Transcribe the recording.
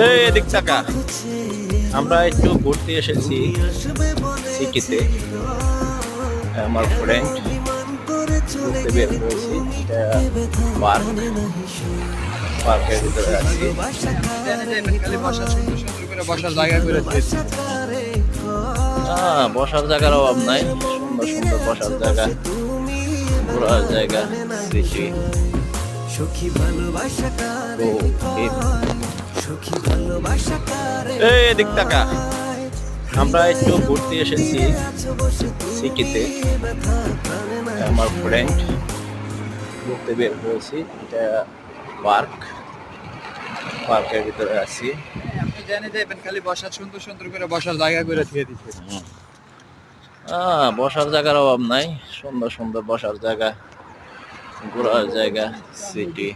এই এদিক টাকা আমরা একটু ঘুরতে এসেছি সিটিতে। আমার ফ্রেন্ড ঘুরতে বের হয়েছি। এটা পার্ক, পার্কের ভিতরে আছি। বসার জায়গা করে বসার জায়গার অভাব নাই, সুন্দর সুন্দর বসার জায়গা, ঘোরার জায়গা, সিটি। এই এদিক টাকা আমরা একটু ঘুরতে এসেছি সিটিতে। আমার ফ্রেন্ড ঘুরতে বের হয়েছি। এটা পার্ক, পার্কের ভিতরে আছি। আপনি জানেন যে খালি বসার সুন্দর সুন্দর করে বসার জায়গা করে দিয়ে দিচ্ছে। বসার জায়গার অভাব নাই, সুন্দর সুন্দর বসার জায়গা, ঘোরার জায়গা, সিটি।